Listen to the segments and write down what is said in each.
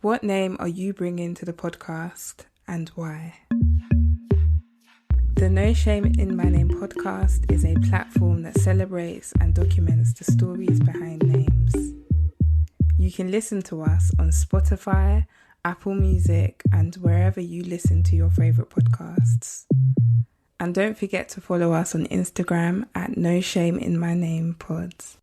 What name are you bringing to the podcast and why? The No Shame in My Name podcast is a platform that celebrates and documents the stories behind names. You can listen to us on Spotify, Apple Music, and wherever you listen to your favourite podcasts. And don't forget to follow us on Instagram at No Shame in My Name Pods.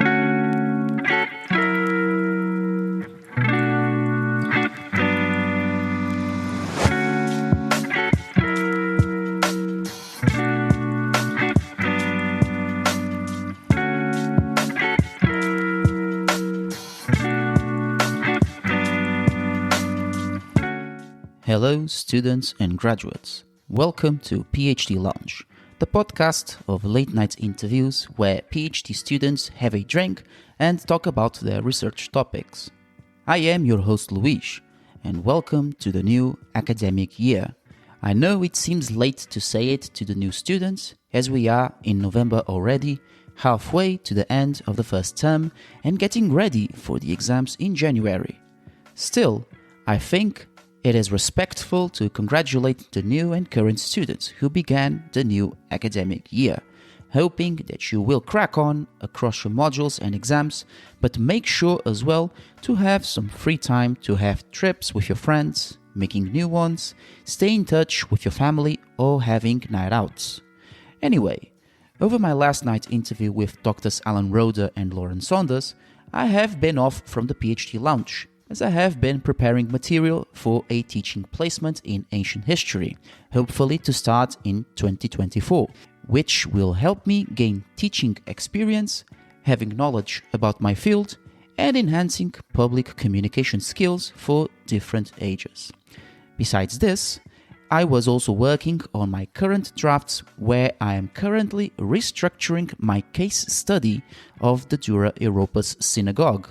Hello, students and graduates. Welcome to PhD Lounge, the podcast of late-night interviews where PhD students have a drink and talk about their research topics. I am your host Luis, and welcome to the new academic year. I know it seems late to say it to the new students, as we are in November already, halfway to the end of the first term and getting ready for the exams in January. Still, I think it is respectful to congratulate the new and current students who began the new academic year, hoping that you will crack on across your modules and exams, but make sure as well to have some free time to have trips with your friends, making new ones, stay in touch with your family, or having night outs. Anyway, over my last night interview with Drs. Alan Roeder and Lauren Saunders, I have been off from the PhD Lounge, as I have been preparing material for a teaching placement in ancient history, hopefully to start in 2024, which will help me gain teaching experience, having knowledge about my field, and enhancing public communication skills for different ages. Besides this, I was also working on my current drafts where I am currently restructuring my case study of the Dura Europos synagogue,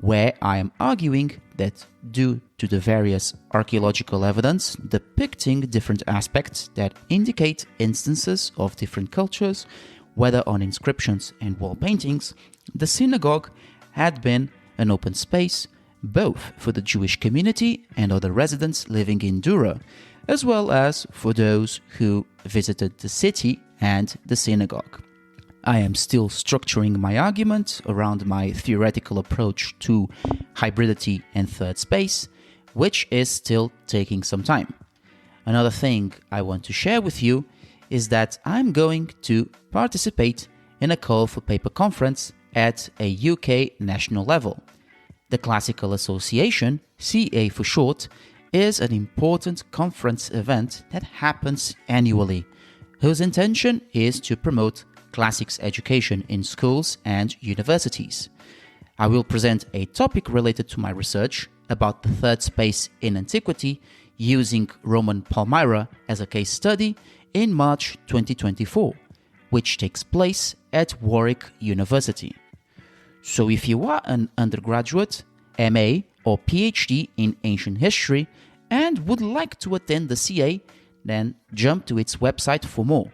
where I am arguing that due to the various archaeological evidence depicting different aspects that indicate instances of different cultures, whether on inscriptions and wall paintings, the synagogue had been an open space both for the Jewish community and other residents living in Dura, as well as for those who visited the city and the synagogue. I am still structuring my argument around my theoretical approach to hybridity and third space, which is still taking some time. Another thing I want to share with you is that I'm going to participate in a call for paper conference at a UK national level. The Classical Association, CA for short, is an important conference event that happens annually, whose intention is to promote classics education in schools and universities. I will present a topic related to my research about the third space in antiquity using Roman Palmyra as a case study in March 2024, which takes place at Warwick University. So if you are an undergraduate, MA or PhD in ancient history and would like to attend the CA, then jump to its website for more.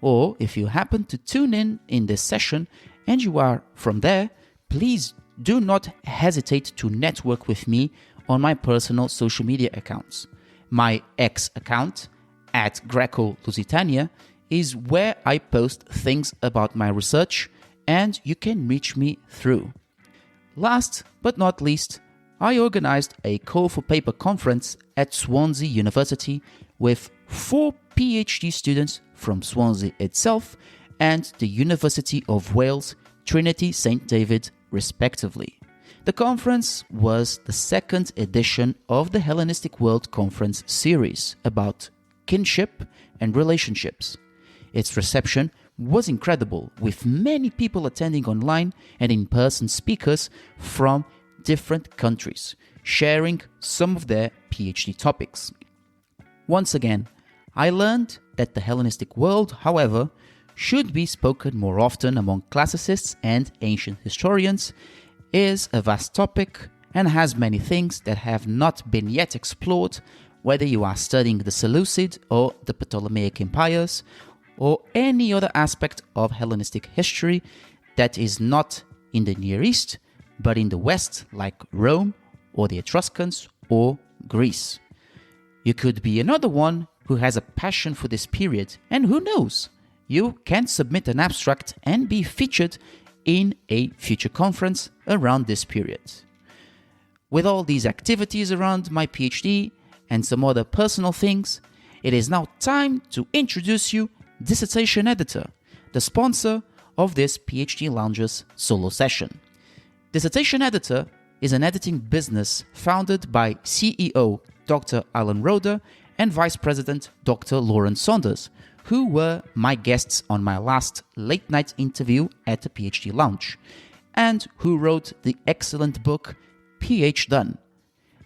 Or if you happen to tune in this session and you are from there, please do not hesitate to network with me on my personal social media accounts. My X account, @Greco-Lusitania, is where I post things about my research and you can reach me through. Last but not least, I organized a call for paper conference at Swansea University with 4 PhD students from Swansea itself and the University of Wales, Trinity St. David, respectively. The conference was the second edition of the Hellenistic World Conference series about kinship and relationships. Its reception was incredible, with many people attending online and in-person speakers from different countries, sharing some of their PhD topics. Once again, I learned that the Hellenistic world, however, should be spoken more often among classicists and ancient historians, is a vast topic and has many things that have not been yet explored, whether you are studying the Seleucid or the Ptolemaic empires, or any other aspect of Hellenistic history that is not in the Near East, but in the West, like Rome or the Etruscans or Greece. You could be another one who has a passion for this period, and who knows, you can submit an abstract and be featured in a future conference around this period. With all these activities around my PhD and some other personal things, it is now time to introduce you Dissertation Editor, the sponsor of this PhD Lounge's solo session. Dissertation Editor is an editing business founded by CEO Dr. Alan Roeder and Vice President Dr. Lauren Saunders, who were my guests on my last late night interview at the PhD Lounge, and who wrote the excellent book PH Done.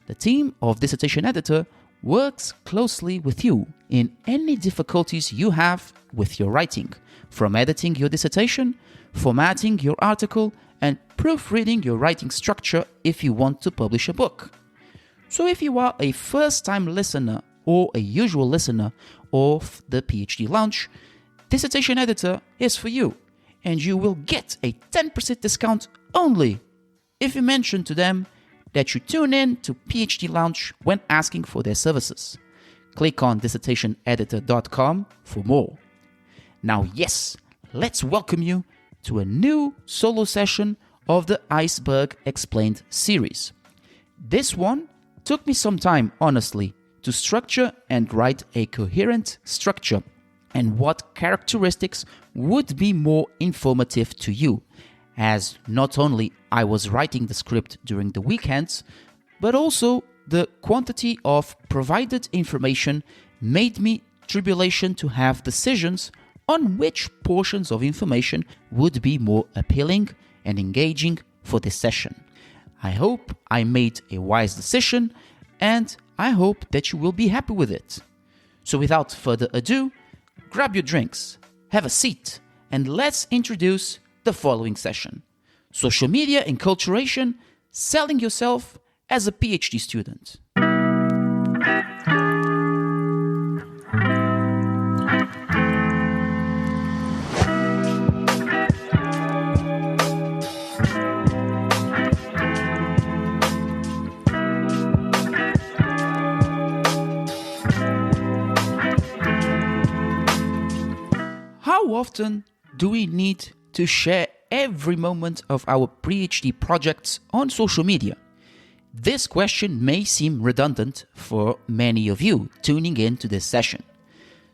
The team of Dissertation Editor works closely with you in any difficulties you have with your writing, from editing your dissertation, formatting your article, and proofreading your writing structure if you want to publish a book. So if you are a first-time listener or a usual listener of the PhD Lounge, Dissertation Editor is for you, and you will get a 10% discount only if you mention to them that you tune in to PhD Lounge when asking for their services. Click on dissertationeditor.com for more. Now, yes, let's welcome you to a new solo session of the Iceberg Explained series. This one took me some time, honestly, to structure and write a coherent structure and what characteristics would be more informative to you, as not only I was writing the script during the weekends, but also the quantity of provided information made me tribulation to have decisions on which portions of information would be more appealing and engaging for this session. I hope I made a wise decision, and I hope that you will be happy with it. So without further ado, grab your drinks, have a seat, and let's introduce the following session: Social Media Enculturation, Selling Yourself as a PhD Student. How often do we need to share every moment of our PhD projects on social media? This question may seem redundant for many of you tuning in to this session.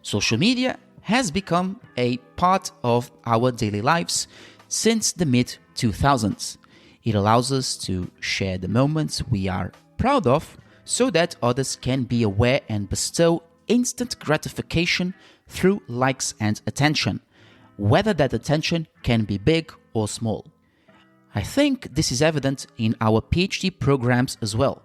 Social media has become a part of our daily lives since the mid-2000s. It allows us to share the moments we are proud of so that others can be aware and bestow instant gratification through likes and attention, whether that attention can be big or small. I think this is evident in our PhD programs as well,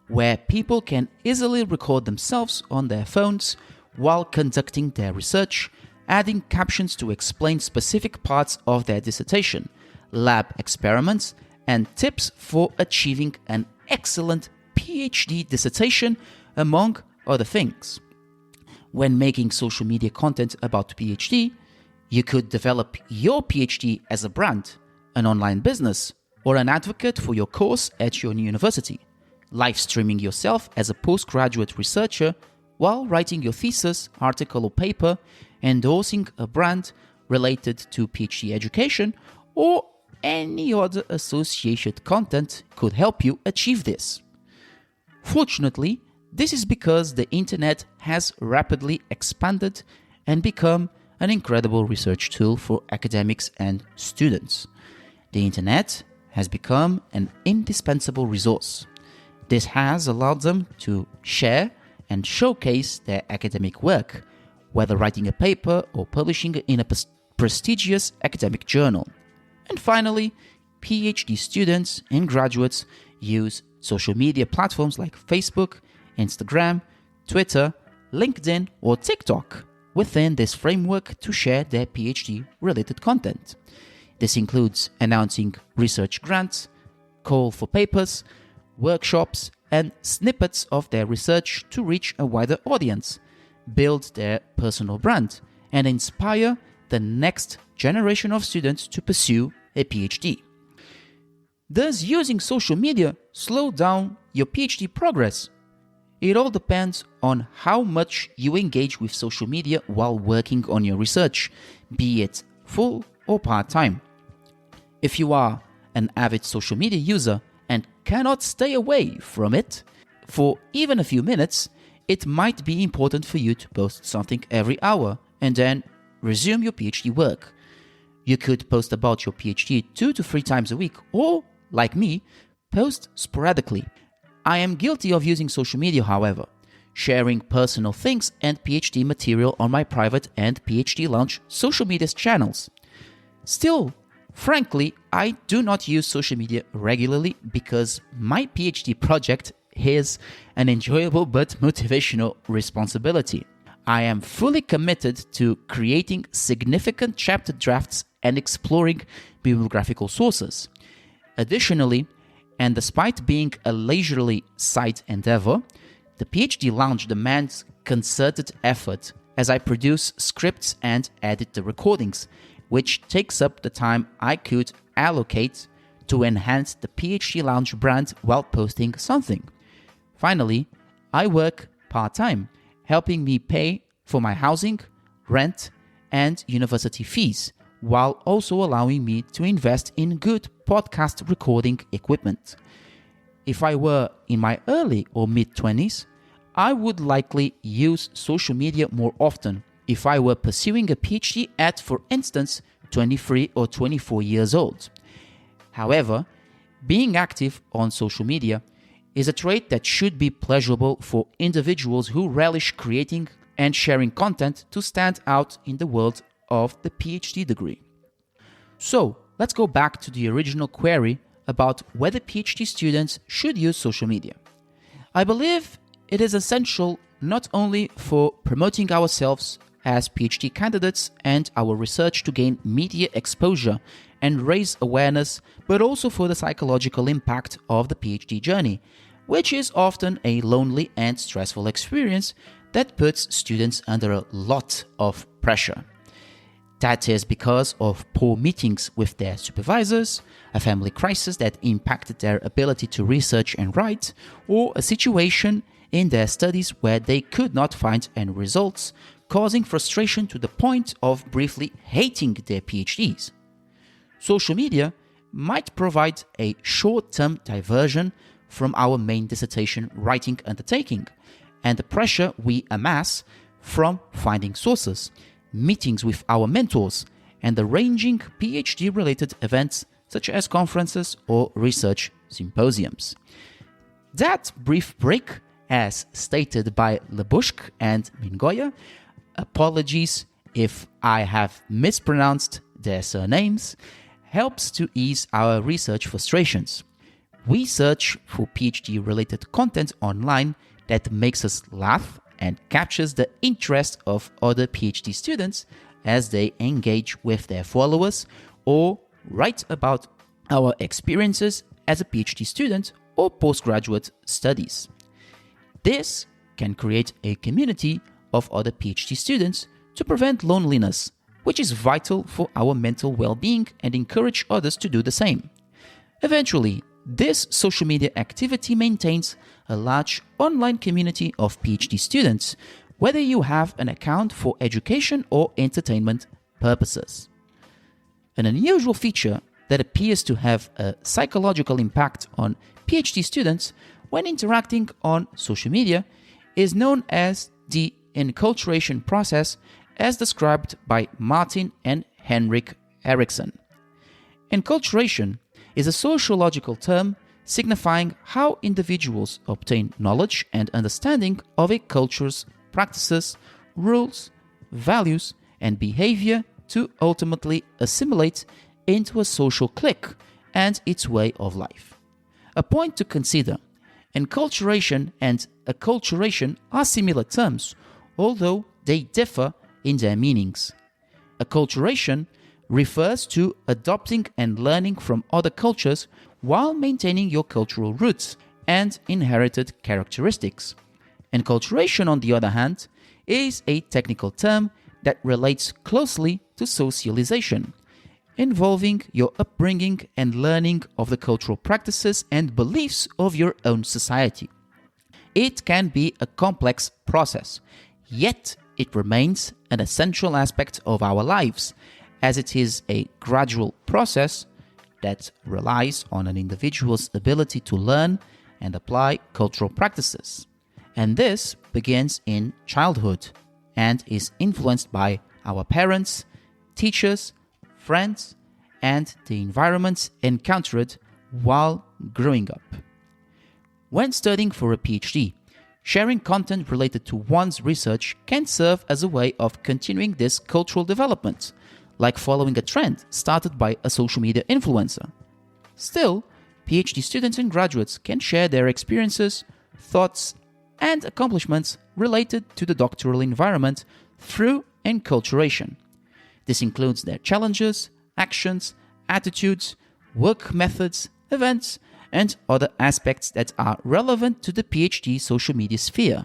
where people can easily record themselves on their phones while conducting their research, adding captions to explain specific parts of their dissertation, lab experiments, and tips for achieving an excellent PhD dissertation, among other things. When making social media content about PhD, you could develop your PhD as a brand, an online business, or an advocate for your course at your university, live streaming yourself as a postgraduate researcher while writing your thesis, article, or paper, endorsing a brand related to PhD education, or any other associated content could help you achieve this. Fortunately, this is because the internet has rapidly expanded and become an incredible research tool for academics and students. The internet has become an indispensable resource. This has allowed them to share and showcase their academic work, whether writing a paper or publishing in a prestigious academic journal. And finally, PhD students and graduates use social media platforms like Facebook, Instagram, Twitter, LinkedIn, or TikTok within this framework to share their PhD-related content. This includes announcing research grants, call for papers, workshops, and snippets of their research to reach a wider audience, build their personal brand, and inspire the next generation of students to pursue a PhD. Does using social media slow down your PhD progress? It all depends on how much you engage with social media while working on your research, be it full or part-time. If you are an avid social media user and cannot stay away from it for even a few minutes, it might be important for you to post something every hour and then resume your PhD work. You could post about your PhD 2 to 3 times a week, or, like me, post sporadically. I am guilty of using social media, however, sharing personal things and PhD material on my private and PhD Lounge social media channels. Still, frankly, I do not use social media regularly because my PhD project is an enjoyable but motivational responsibility. I am fully committed to creating significant chapter drafts and exploring bibliographical sources. Additionally, and despite being a leisurely side endeavor, the PhD Lounge demands concerted effort as I produce scripts and edit the recordings, which takes up the time I could allocate to enhance the PhD Lounge brand while posting something. Finally, I work part-time, helping me pay for my housing, rent, and university fees, while also allowing me to invest in good podcast recording equipment. If I were in my early or mid-20s, I would likely use social media more often if I were pursuing a PhD at, for instance, 23 or 24 years old. However, being active on social media is a trait that should be pleasurable for individuals who relish creating and sharing content to stand out in the world of the PhD degree. So, let's go back to the original query about whether PhD students should use social media. I believe it is essential not only for promoting ourselves as PhD candidates and our research to gain media exposure and raise awareness, but also for the psychological impact of the PhD journey, which is often a lonely and stressful experience that puts students under a lot of pressure. That is because of poor meetings with their supervisors, a family crisis that impacted their ability to research and write, or a situation in their studies where they could not find any results, causing frustration to the point of briefly hating their PhDs. Social media might provide a short-term diversion from our main dissertation writing undertaking and the pressure we amass from finding sources, meetings with our mentors, and arranging PhD-related events such as conferences or research symposiums. That brief break, as stated by Lebushk and Mingoya, apologies if I have mispronounced their surnames, helps to ease our research frustrations. We search for PhD-related content online that makes us laugh and captures the interest of other PhD students as they engage with their followers or write about our experiences as a PhD student or postgraduate studies. This can create a community of other PhD students to prevent loneliness, which is vital for our mental well-being, and encourage others to do the same. Eventually, this social media activity maintains a large online community of PhD students, whether you have an account for education or entertainment purposes. An unusual feature that appears to have a psychological impact on PhD students when interacting on social media is known as the enculturation process, as described by Martin and Henrik Eriksson. Enculturation is a sociological term signifying how individuals obtain knowledge and understanding of a culture's practices, rules, values, and behavior to ultimately assimilate into a social clique and its way of life. A point to consider: enculturation and acculturation are similar terms, although they differ in their meanings. Acculturation refers to adopting and learning from other cultures while maintaining your cultural roots and inherited characteristics. Enculturation, on the other hand, is a technical term that relates closely to socialization, involving your upbringing and learning of the cultural practices and beliefs of your own society. it can be a complex process, yet it remains an essential aspect of our lives, as it is a gradual process that relies on an individual's ability to learn and apply cultural practices. And this begins in childhood and is influenced by our parents, teachers, friends, and the environments encountered while growing up. When studying for a PhD, sharing content related to one's research can serve as a way of continuing this cultural development, like following a trend started by a social media influencer. Still, PhD students and graduates can share their experiences, thoughts, and accomplishments related to the doctoral environment through enculturation. This includes their challenges, actions, attitudes, work methods, events, and other aspects that are relevant to the PhD social media sphere.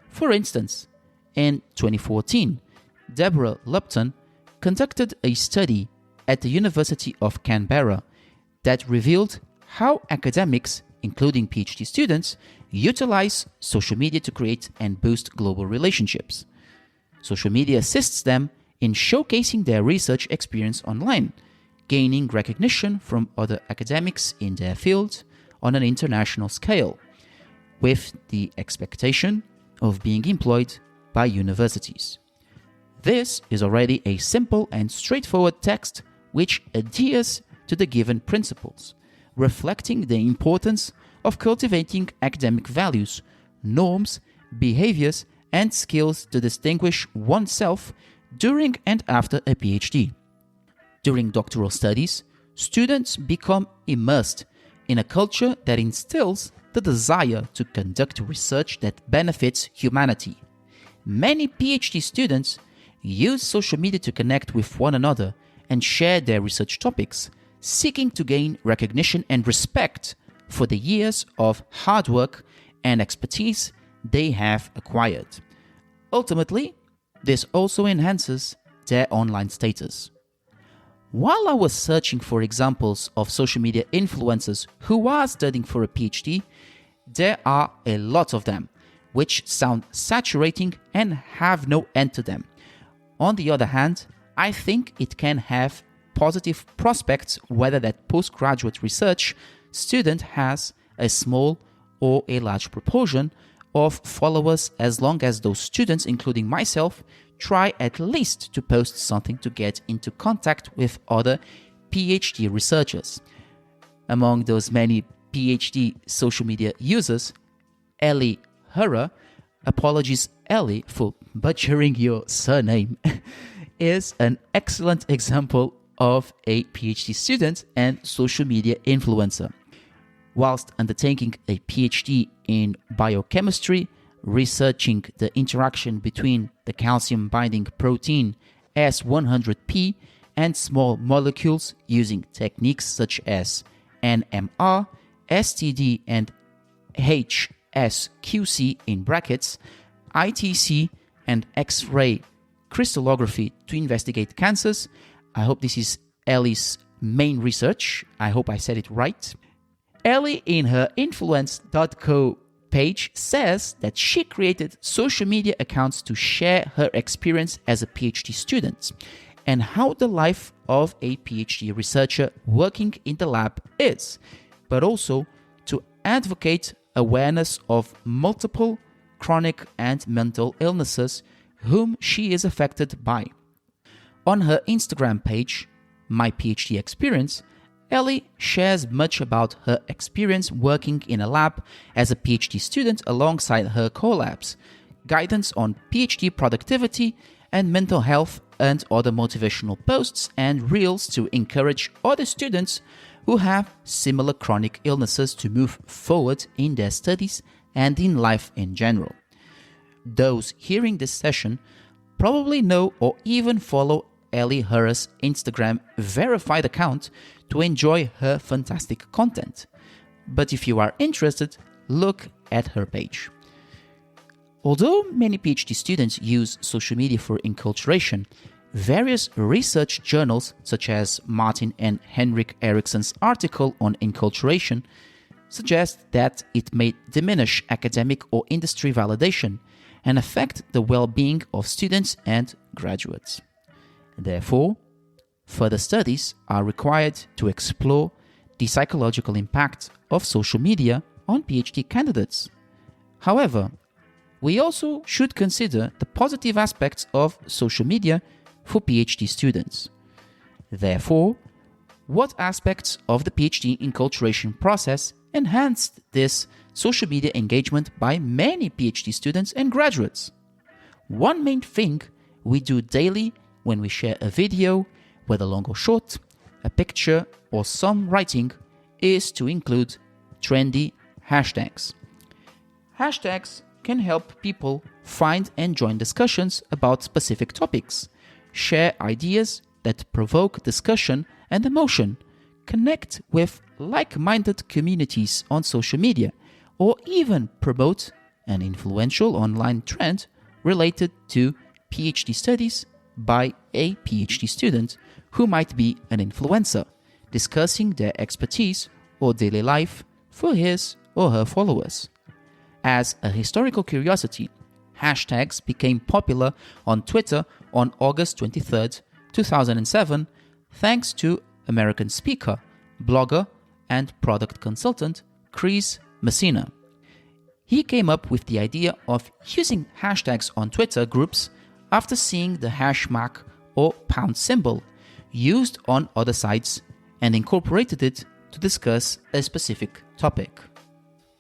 For instance, in 2014, Deborah Lupton conducted a study at the University of Canberra that revealed how academics, including PhD students, utilize social media to create and boost global relationships. Social media assists them in showcasing their research experience online, gaining recognition from other academics in their field on an international scale, with the expectation of being employed by universities. This is already a simple and straightforward text which adheres to the given principles, reflecting the importance of cultivating academic values, norms, behaviors, and skills to distinguish oneself during and after a PhD. During doctoral studies, students become immersed in a culture that instills the desire to conduct research that benefits humanity. Many PhD students use social media to connect with one another and share their research topics, seeking to gain recognition and respect for the years of hard work and expertise they have acquired. Ultimately, this also enhances their online status. While I was searching for examples of social media influencers who are studying for a PhD, there are a lot of them, which sound saturating and have no end to them. On the other hand, I think it can have positive prospects whether that postgraduate research student has a small or a large proportion of followers, as long as those students, including myself, try at least to post something to get into contact with other PhD researchers. Among those many PhD social media users, Ellie Hurra, apologies Ellie for butchering your surname, is an excellent example of a PhD student and social media influencer. Whilst undertaking a PhD in biochemistry, researching the interaction between the calcium-binding protein S100P and small molecules using techniques such as NMR, STD, and HSQC in brackets, ITC, and X-ray crystallography to investigate cancers. I hope this is Ellie's main research. I hope I said it right. Ellie, in her influence.co page, says that she created social media accounts to share her experience as a PhD student and how the life of a PhD researcher working in the lab is, but also to advocate awareness of multiple chronic and mental illnesses whom she is affected by. On her Instagram page, My PhD Experience, Ellie shares much about her experience working in a lab as a PhD student alongside her collabs, guidance on PhD productivity and mental health, and other motivational posts and reels to encourage other students who have similar chronic illnesses to move forward in their studies and in life in general. Those hearing this session probably know or even follow Ellie Hurra's Instagram verified account to enjoy her fantastic content. But if you are interested, look at her page. Although many PhD students use social media for enculturation, various research journals such as Martin and Henrik Eriksson's article on enculturation suggest that it may diminish academic or industry validation and affect the well-being of students and graduates. Therefore, further studies are required to explore the psychological impact of social media on PhD candidates. However, we also should consider the positive aspects of social media for PhD students. Therefore, what aspects of the PhD enculturation process enhanced this social media engagement by many PhD students and graduates? One main thing we do daily when we share a video, whether long or short, a picture or some writing, is to include trendy hashtags. Hashtags can help people find and join discussions about specific topics, share ideas that provoke discussion and emotion, connect with like-minded communities on social media, or even promote an influential online trend related to PhD studies by a PhD student who might be an influencer, discussing their expertise or daily life for his or her followers. As a historical curiosity, hashtags became popular on Twitter on August 23, 2007, thanks to American speaker, blogger, and product consultant Chris Messina. He came up with the idea of using hashtags on Twitter groups after seeing the hash mark or pound symbol used on other sites and incorporated it to discuss a specific topic.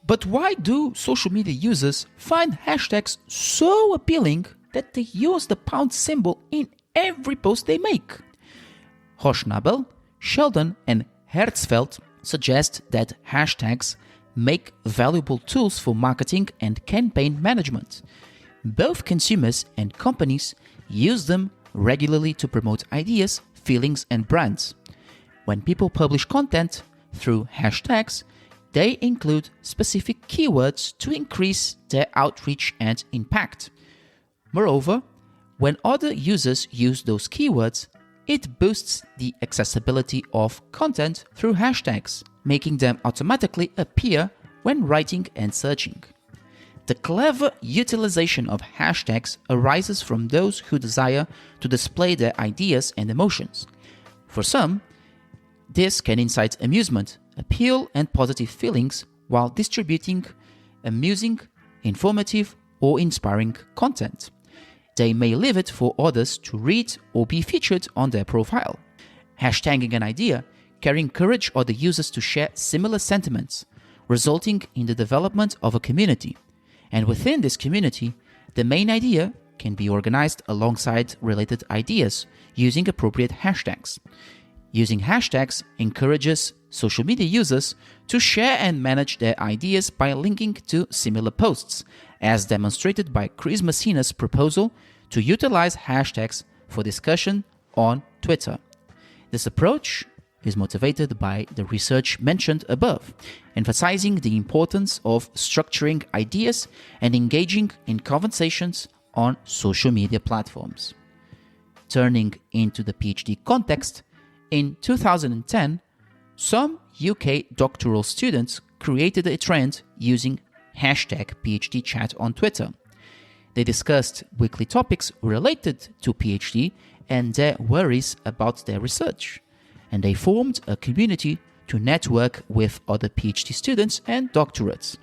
But why do social media users find hashtags so appealing that they use the pound symbol in every post they make? Hoschnabel, Sheldon, and Herzfeld suggest that hashtags make valuable tools for marketing and campaign management. Both consumers and companies use them regularly to promote ideas, feelings, and brands. When people publish content through hashtags, they include specific keywords to increase their outreach and impact. Moreover, when other users use those keywords, it boosts the accessibility of content through hashtags, making them automatically appear when writing and searching. The clever utilization of hashtags arises from those who desire to display their ideas and emotions. For some, this can incite amusement, appeal, and positive feelings while distributing amusing, informative, or inspiring content. They may leave it for others to read or be featured on their profile. Hashtagging an idea can encourage other users to share similar sentiments, resulting in the development of a community. And within this community, the main idea can be organized alongside related ideas using appropriate hashtags. Using hashtags encourages social media users to share and manage their ideas by linking to similar posts, as demonstrated by Chris Messina's proposal to utilize hashtags for discussion on Twitter. This approach is motivated by the research mentioned above, emphasizing the importance of structuring ideas and engaging in conversations on social media platforms. Turning into the PhD context, in 2010, some UK doctoral students created a trend using hashtag PhD chat on Twitter. They discussed weekly topics related to PhD and their worries about their research, and they formed a community to network with other PhD students and doctorates.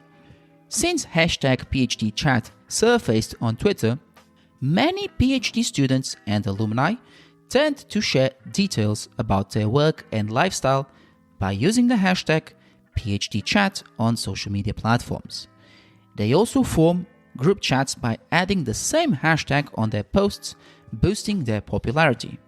Since hashtag PhD chat surfaced on Twitter, many PhD students and alumni tend to share details about their work and lifestyle by using the hashtag PhD chat on social media platforms. They also form group chats by adding the same hashtag on their posts, boosting their popularity.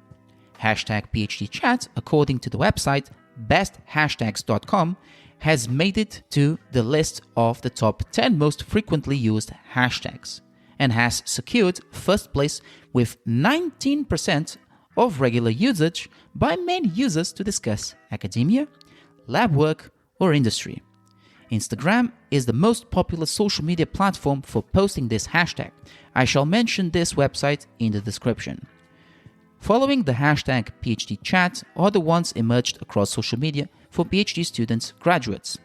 Hashtag PhD chat, according to the website besthashtags.com, has made it to the list of the top 10 most frequently used hashtags and has secured first place with 19% of regular usage by main users to discuss academia, lab work, or industry. Instagram is the most popular social media platform for posting this hashtag. I shall mention this website in the description. Following the hashtag PhD chat, other ones emerged across social media for PhD students, graduates.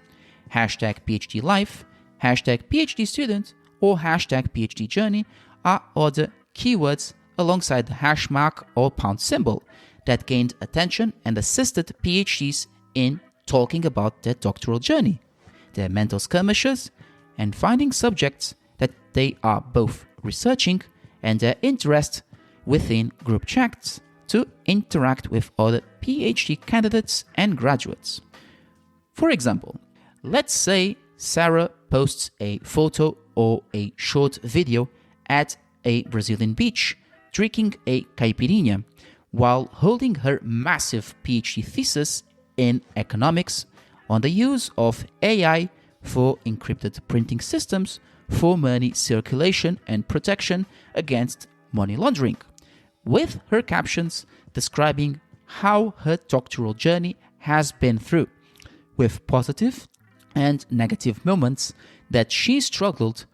hashtag PhD life, hashtag PhD student, or hashtag PhD journey are other keywords alongside the hash mark or pound symbol that gained attention and assisted PhDs in talking about their doctoral journey, their mental skirmishes, and finding subjects that they are both researching and their interest within group chats to interact with other PhD candidates and graduates. For example, let's say Sarah posts a photo or a short video at a Brazilian beach drinking a caipirinha while holding her massive PhD thesis in economics on the use of AI for encrypted printing systems for money circulation and protection against money laundering, with her captions describing how her doctoral journey has been through, with positive and negative moments that she struggled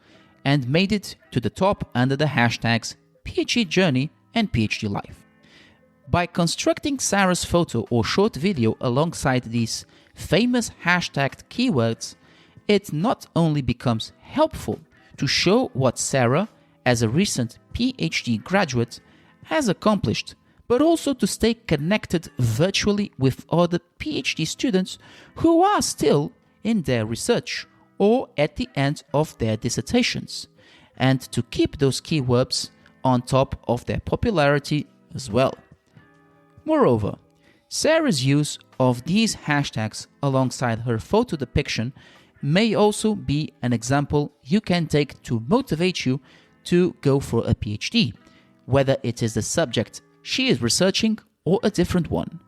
and made it to the top under the hashtags PhD journey and PhD life. By constructing Sarah's photo or short video alongside these famous hashtagged keywords, it not only becomes helpful to show what Sarah, as a recent PhD graduate, has accomplished, but also to stay connected virtually with other PhD students who are still in their research or at the end of their dissertations, and to keep those keywords on top of their popularity as well. Moreover, Sarah's use of these hashtags alongside her photo depiction may also be an example you can take to motivate you to go for a PhD, whether it is the subject she is researching or a different one,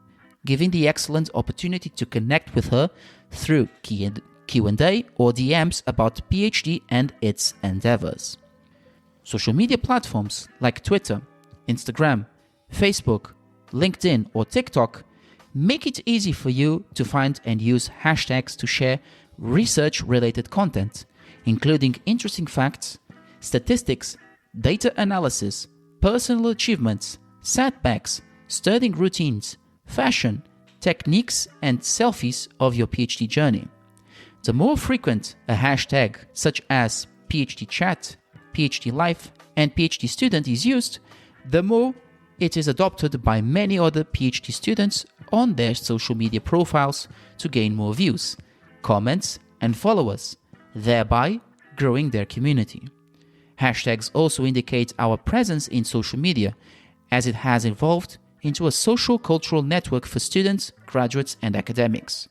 giving the excellent opportunity to connect with her through Q&A or DMs about PhD and its endeavors. Social media platforms like Twitter, Instagram, Facebook, LinkedIn, or TikTok make it easy for you to find and use hashtags to share research-related content, including interesting facts, statistics, data analysis, personal achievements, setbacks, studying routines, fashion, techniques, and selfies of your PhD journey. The more frequent a hashtag such as PhD chat, PhD life, and PhD student is used, the more it is adopted by many other PhD students on their social media profiles to gain more views, comments, and followers, thereby growing their community. Hashtags also indicate our presence in social media, as it has evolved into a social cultural network for students, graduates, and academics.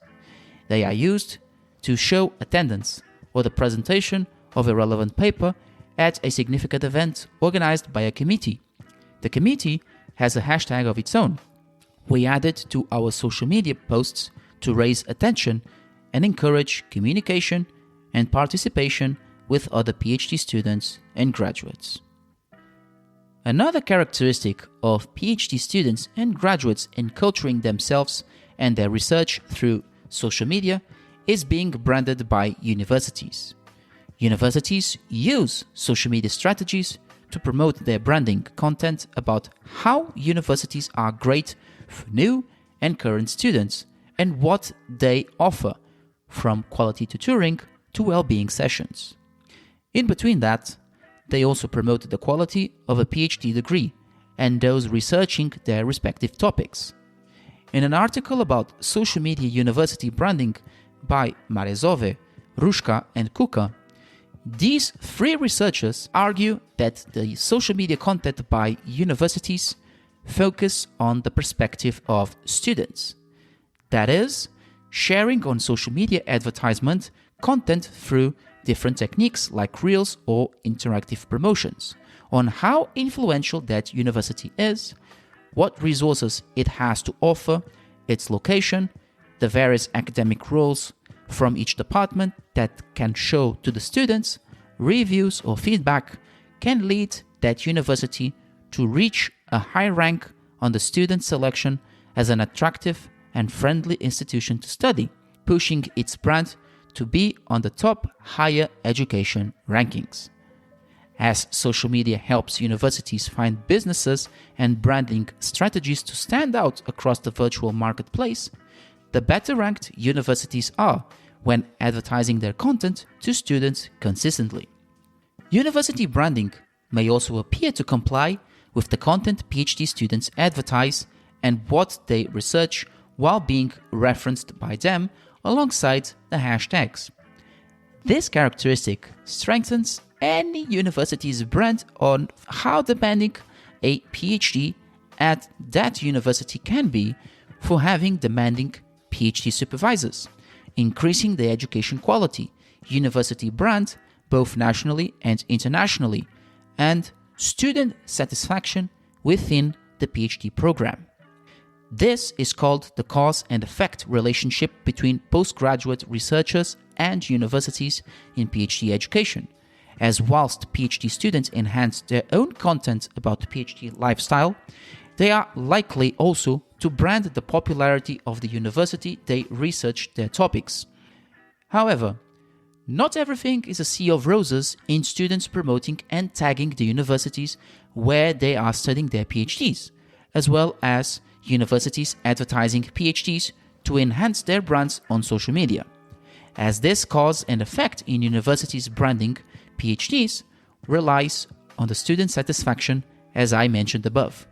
They are used to show attendance or the presentation of a relevant paper at a significant event organized by a committee. The committee has a hashtag of its own. We add it to our social media posts to raise attention and encourage communication and participation with other PhD students and graduates. Another characteristic of PhD students and graduates enculturing themselves and their research through social media is being branded by universities. Universities use social media strategies to promote their branding content about how universities are great for new and current students and what they offer, from quality tutoring to well-being sessions. In between that, they also promote the quality of a PhD degree and those researching their respective topics. In an article about social media university branding by Marezove, Rushka, and Kuka, these three researchers argue that the social media content by universities focus on the perspective of students. That is, sharing on social media advertisement content through different techniques like reels or interactive promotions, on how influential that university is, what resources it has to offer, its location, the various academic roles from each department that can show to the students, reviews or feedback can lead that university to reach a high rank on the student selection as an attractive and friendly institution to study, pushing its brand to be on the top higher education rankings. As social media helps universities find businesses and branding strategies to stand out across the virtual marketplace, the better ranked universities are when advertising their content to students consistently. University branding may also appear to comply with the content PhD students advertise and what they research while being referenced by them alongside the hashtags. This characteristic strengthens any university's brand on how demanding a PhD at that university can be for having demanding PhD supervisors, increasing the education quality, university brand both nationally and internationally, and student satisfaction within the PhD program. This is called the cause and effect relationship between postgraduate researchers and universities in PhD education, as whilst PhD students enhance their own content about the PhD lifestyle, they are likely also to brand the popularity of the university they research their topics. However, not everything is a sea of roses in students promoting and tagging the universities where they are studying their PhDs, as well as universities advertising PhDs to enhance their brands on social media, as this cause and effect in universities branding PhDs relies on the student satisfaction as I mentioned above.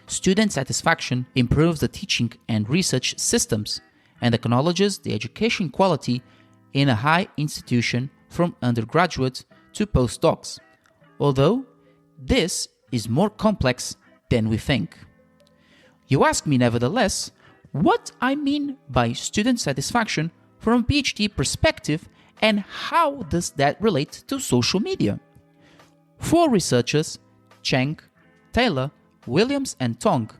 Student satisfaction improves the teaching and research systems and acknowledges the education quality in a high institution from undergraduate to postdocs, although this is more complex than we think. You ask me nevertheless what I mean by student satisfaction from a PhD perspective and how does that relate to social media? Four researchers, Cheng, Taylor, Williams and Tong,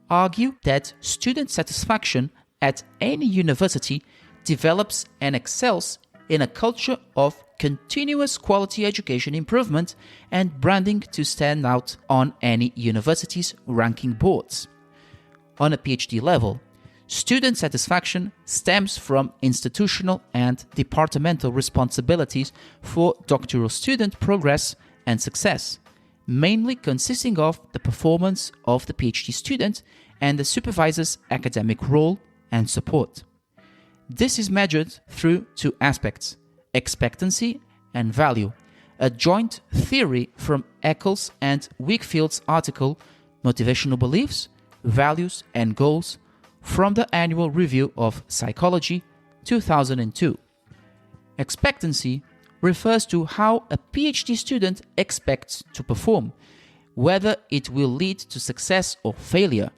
argue that student satisfaction at any university develops and excels in a culture of continuous quality education improvement and branding to stand out on any university's ranking boards. On a PhD level, student satisfaction stems from institutional and departmental responsibilities for doctoral student progress and success, mainly consisting of the performance of the PhD student and the supervisor's academic role and support. This is measured through two aspects, expectancy and value, a joint theory from Eccles and Wakefield's article Motivational Beliefs, Values and Goals from the Annual Review of Psychology 2002. Expectancy refers to how a PhD student expects to perform, whether it will lead to success or failure,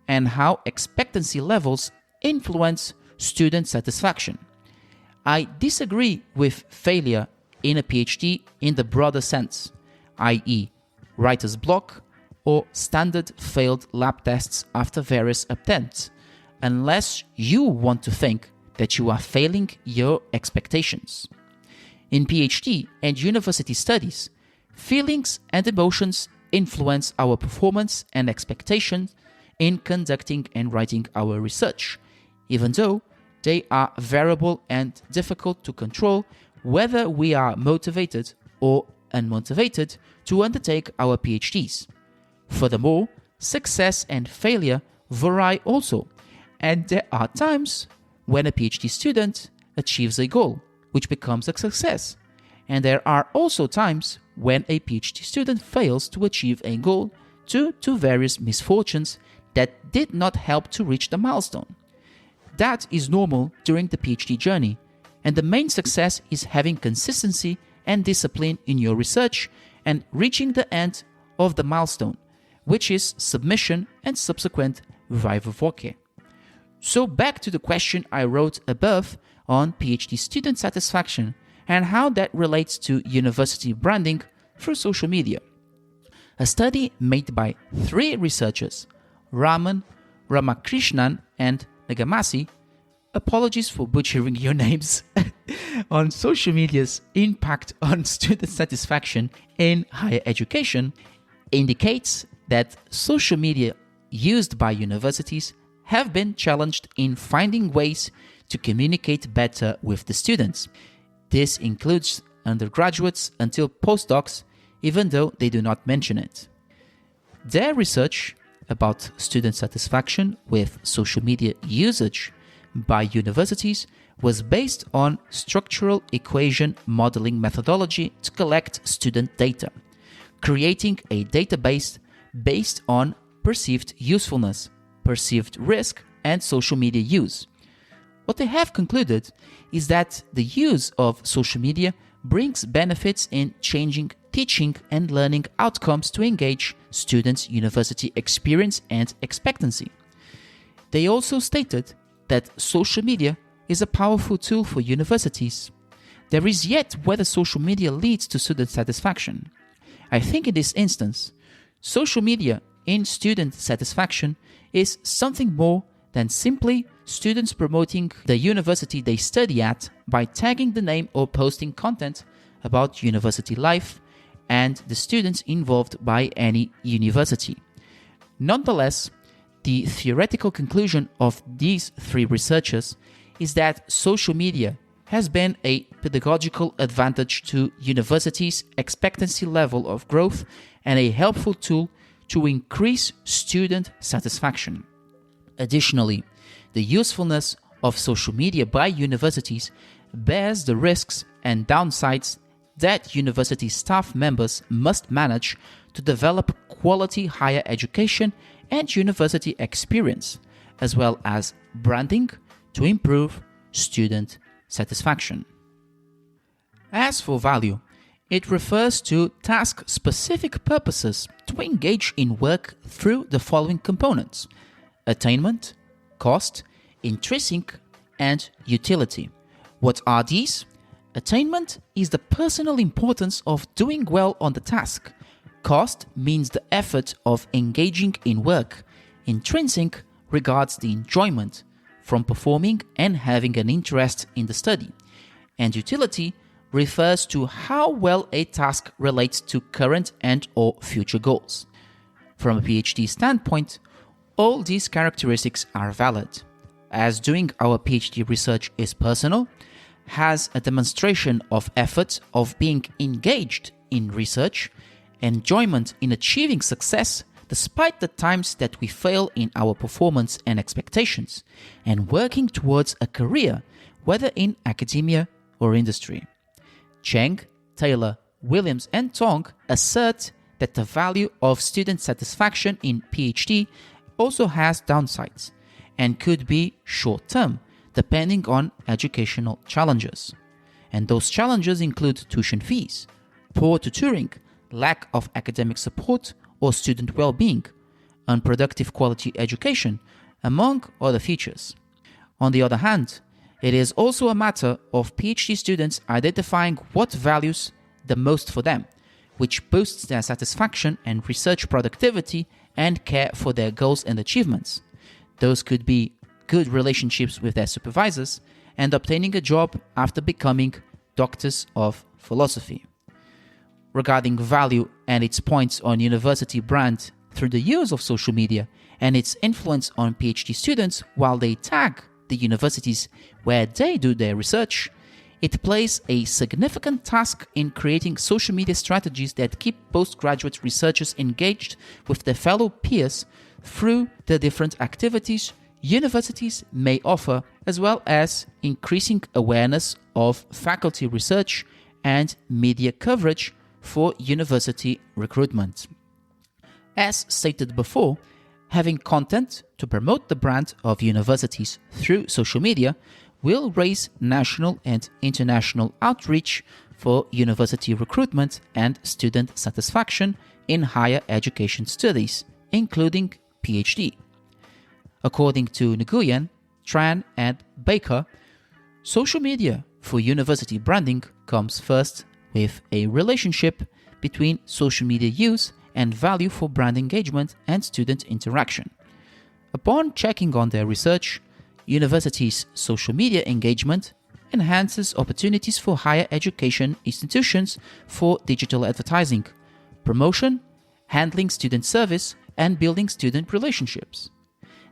and how expectancy levels influence student satisfaction. I disagree with failure in a PhD in the broader sense, i.e., writer's block or standard failed lab tests after various attempts, unless you want to think that you are failing your expectations. In PhD and university studies, feelings and emotions influence our performance and expectations in conducting and writing our research, even though they are variable and difficult to control whether we are motivated or unmotivated to undertake our PhDs. Furthermore, success and failure vary also, and there are times when a PhD student achieves a goal, which becomes a success, and there are also times when a PhD student fails to achieve a goal due to various misfortunes that did not help to reach the milestone. That is normal during the PhD journey, and the main success is having consistency and discipline in your research and reaching the end of the milestone, which is submission and subsequent viva voce. So back to the question I wrote above on PhD student satisfaction and how that relates to university branding through social media. A study made by 3 researchers, Raman, Ramakrishnan and Nagamasi, apologies for butchering your names, on social media's impact on student satisfaction in higher education, indicates that social media used by universities have been challenged in finding ways to communicate better with the students. This includes undergraduates until postdocs, even though they do not mention it. Their research about student satisfaction with social media usage by universities was based on structural equation modeling methodology to collect student data, creating a database based on perceived usefulness, perceived risk, and social media use. What they have concluded is that the use of social media brings benefits in changing teaching and learning outcomes to engage students' university experience and expectancy. They also stated that social media is a powerful tool for universities. There is yet whether social media leads to student satisfaction. I think in this instance, social media in student satisfaction is something more than simply students promoting the university they study at by tagging the name or posting content about university life and the students involved by any university. Nonetheless, the theoretical conclusion of these three researchers is that social media has been a pedagogical advantage to universities' expectancy level of growth and a helpful tool to increase student satisfaction. Additionally, the usefulness of social media by universities bears the risks and downsides that university staff members must manage to develop quality higher education and university experience, as well as branding to improve student satisfaction. As for value, it refers to task-specific purposes to engage in work through the following components: attainment, cost, intrinsic, and utility. What are these? Attainment is the personal importance of doing well on the task. Cost means the effort of engaging in work. Intrinsic regards the enjoyment from performing and having an interest in the study. And utility refers to how well a task relates to current and/or future goals. From a PhD standpoint, all these characteristics are valid, as doing our PhD research is personal, has a demonstration of effort of being engaged in research, enjoyment in achieving success despite the times that we fail in our performance and expectations, and working towards a career, whether in academia or industry. Cheng, Taylor, Williams, and Tong assert that the value of student satisfaction in PhD also has downsides and could be short-term, depending on educational challenges. And those challenges include tuition fees, poor tutoring, lack of academic support or student well-being, unproductive quality education, among other features. On the other hand, it is also a matter of PhD students identifying what values the most for them, which boosts their satisfaction and research productivity and care for their goals and achievements. Those could be good relationships with their supervisors and obtaining a job after becoming doctors of philosophy. Regarding value and its points on university brand through the use of social media and its influence on PhD students while they tag the universities where they do their research, it plays a significant task in creating social media strategies that keep postgraduate researchers engaged with their fellow peers through the different activities universities may offer, as well as increasing awareness of faculty research and media coverage for university recruitment. As stated before, having content to promote the brand of universities through social media will raise national and international outreach for university recruitment and student satisfaction in higher education studies, including PhD. According to Nguyen, Tran, and Baker, social media for university branding comes first with a relationship between social media use and value for brand engagement and student interaction. Upon checking on their research, universities' social media engagement enhances opportunities for higher education institutions for digital advertising, promotion, handling student service, and building student relationships.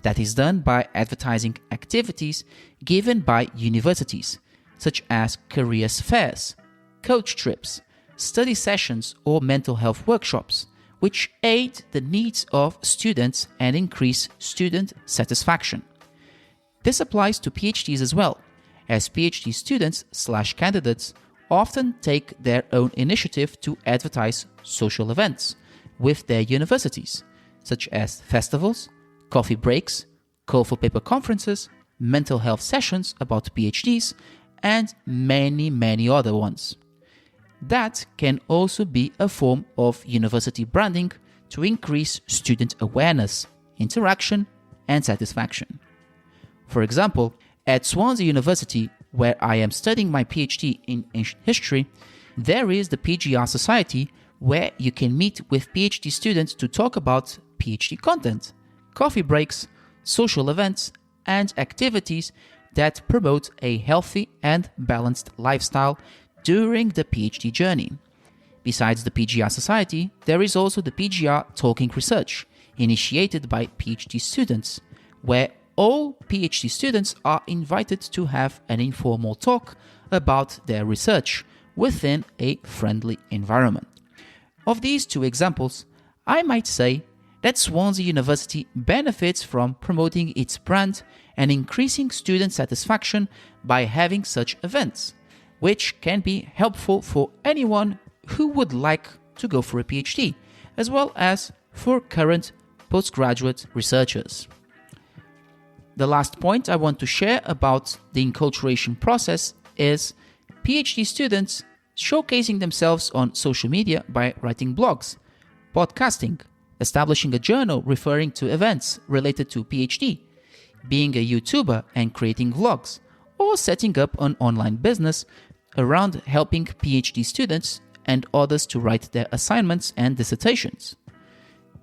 That is done by advertising activities given by universities, such as careers fairs, coach trips, study sessions, or mental health workshops, which aid the needs of students and increase student satisfaction. This applies to PhDs as well, as PhD students/candidates often take their own initiative to advertise social events with their universities, such as festivals, coffee breaks, call for paper conferences, mental health sessions about PhDs, and many, many other ones. That can also be a form of university branding to increase student awareness, interaction, and satisfaction. For example, at Swansea University, where I am studying my PhD in ancient history, there is the PGR Society where you can meet with PhD students to talk about PhD content, coffee breaks, social events, and activities that promote a healthy and balanced lifestyle during the PhD journey. Besides the PGR Society, there is also the PGR Talking Research, initiated by PhD students, where all PhD students are invited to have an informal talk about their research within a friendly environment. Of these two examples, I might say that Swansea University benefits from promoting its brand and increasing student satisfaction by having such events, which can be helpful for anyone who would like to go for a PhD, as well as for current postgraduate researchers. The last point I want to share about the enculturation process is PhD students showcasing themselves on social media by writing blogs, podcasting, establishing a journal referring to events related to PhD, being a YouTuber and creating vlogs, or setting up an online business around helping PhD students and others to write their assignments and dissertations.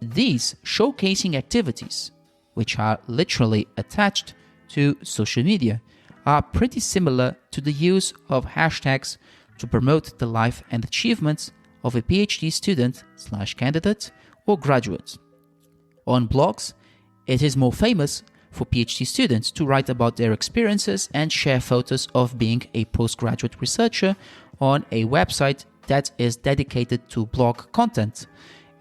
These showcasing activities, which are literally attached to social media, are pretty similar to the use of hashtags to promote the life and achievements of a PhD student/candidate or graduate. On blogs, it is more famous for PhD students to write about their experiences and share photos of being a postgraduate researcher on a website that is dedicated to blog content,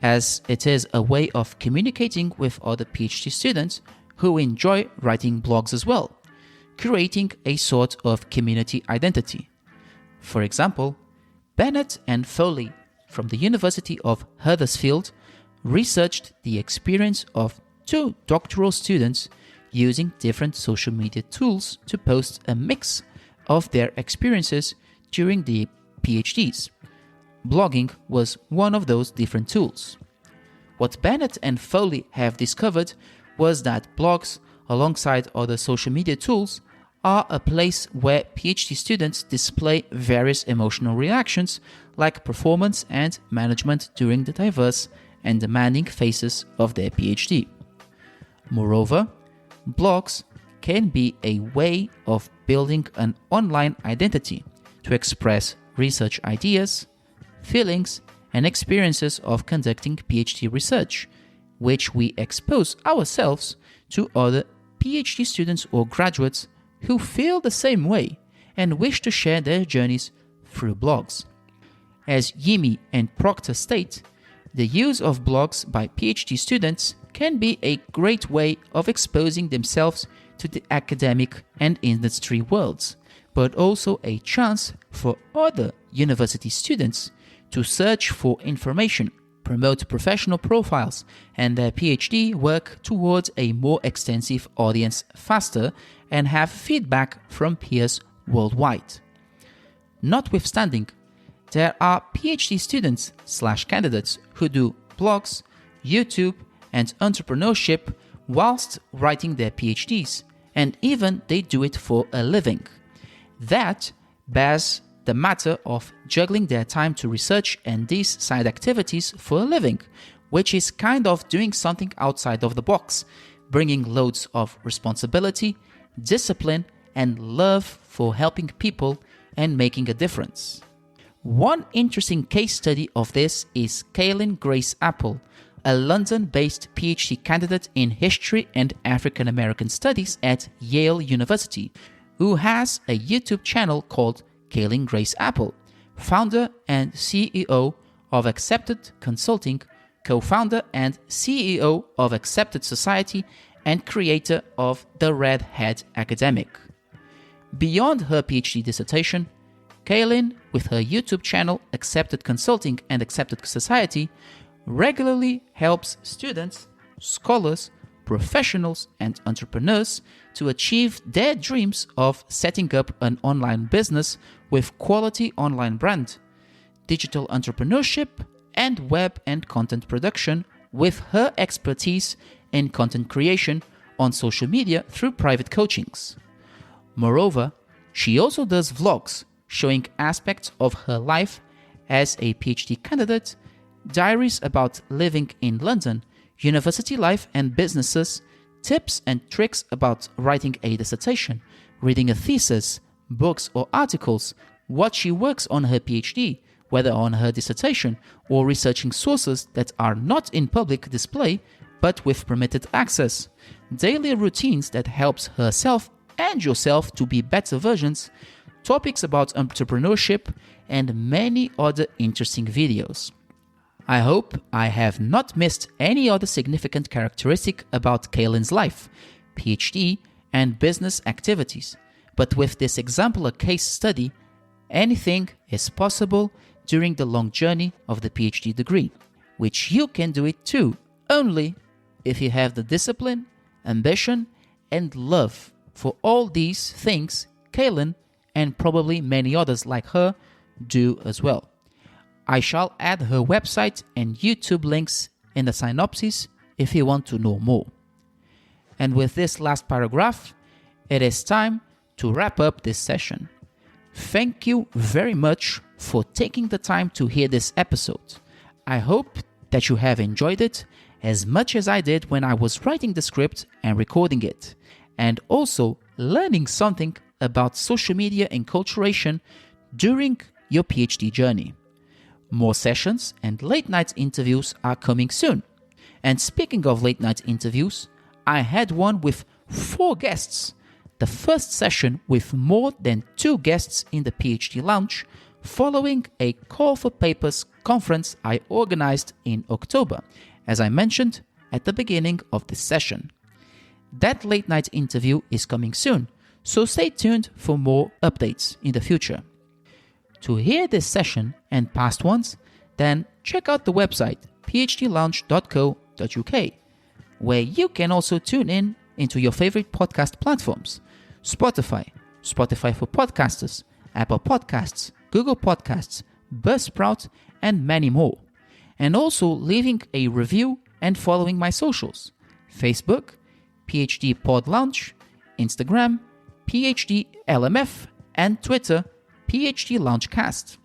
as it is a way of communicating with other PhD students who enjoy writing blogs as well, creating a sort of community identity. For example, Bennett and Foley from the University of Huddersfield researched the experience of two doctoral students using different social media tools to post a mix of their experiences during the PhDs. Blogging was one of those different tools. What Bennett and Foley have discovered was that blogs, alongside other social media tools, are a place where PhD students display various emotional reactions like performance and management during the diverse and demanding phases of their PhD. Moreover, blogs can be a way of building an online identity to express research ideas, feelings, and experiences of conducting PhD research, which we expose ourselves to other PhD students or graduates who feel the same way and wish to share their journeys through blogs. As Yimi and Proctor state, the use of blogs by PhD students can be a great way of exposing themselves to the academic and industry worlds, but also a chance for other university students to search for information, promote professional profiles and their PhD work towards a more extensive audience faster, and have feedback from peers worldwide. Notwithstanding, there are PhD students/candidates who do blogs, YouTube, and entrepreneurship whilst writing their PhDs, and even they do it for a living. That bears the matter of juggling their time to research and these side activities for a living, which is kind of doing something outside of the box, bringing loads of responsibility, discipline, and love for helping people and making a difference. One interesting case study of this is Kaylin Grace Apple, a London-based PhD candidate in History and African American Studies at Yale University, who has a YouTube channel called Kaylin Grace Apple, founder and CEO of Accepted Consulting, co-founder and CEO of Accepted Society, and creator of The Red Hat Academic. Beyond her PhD dissertation, Kaylin, with her YouTube channel Accepted Consulting and Accepted Society, regularly helps students, scholars, professionals, and entrepreneurs to achieve their dreams of setting up an online business with quality online brand, digital entrepreneurship, and web and content production with her expertise in content creation on social media through private coachings. Moreover, she also does vlogs showing aspects of her life as a PhD candidate, diaries about living in London, university life and businesses, tips and tricks about writing a dissertation, reading a thesis, books or articles, what she works on her PhD, whether on her dissertation or researching sources that are not in public display but with permitted access, daily routines that helps herself and yourself to be better versions, topics about entrepreneurship, and many other interesting videos. I hope I have not missed any other significant characteristic about Kaylin's life, PhD, and business activities, but with this exemplar case study, anything is possible during the long journey of the PhD degree, which you can do it too, only if you have the discipline, ambition, and love for all these things Kaylin, and probably many others like her, do as well. I shall add her website and YouTube links in the synopsis if you want to know more. And with this last paragraph, it is time to wrap up this session. Thank you very much for taking the time to hear this episode. I hope that you have enjoyed it as much as I did when I was writing the script and recording it, and also learning something about social media enculturation during your PhD journey. More sessions and late night interviews are coming soon. And speaking of late night interviews, I had one with 4 guests. The first session with more than 2 guests in the PhD Lounge, following a Call for Papers conference I organized in October, as I mentioned at the beginning of this session. That late night interview is coming soon, so stay tuned for more updates in the future. To hear this session and past ones, then check out the website phdlounge.co.uk, where you can also tune in into your favorite podcast platforms: Spotify for Podcasters, Apple Podcasts, Google Podcasts, Buzzsprout, and many more. And also leaving a review and following my socials: Facebook, PhD Pod Lounge, Instagram, PhD LMF, and Twitter, PhD Loungecast.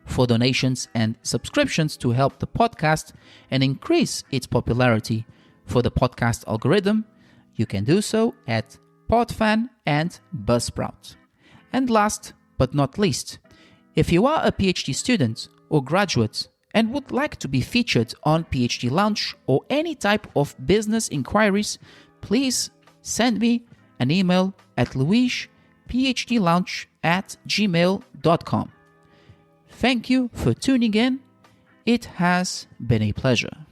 For donations and subscriptions to help the podcast and increase its popularity for the podcast algorithm, you can do so at Podfan and Buzzsprout. And last but not least, if you are a PhD student or graduate and would like to be featured on PhD Lounge or any type of business inquiries, please send me an email at luisphdlounge@gmail.com. Thank you for tuning in. It has been a pleasure.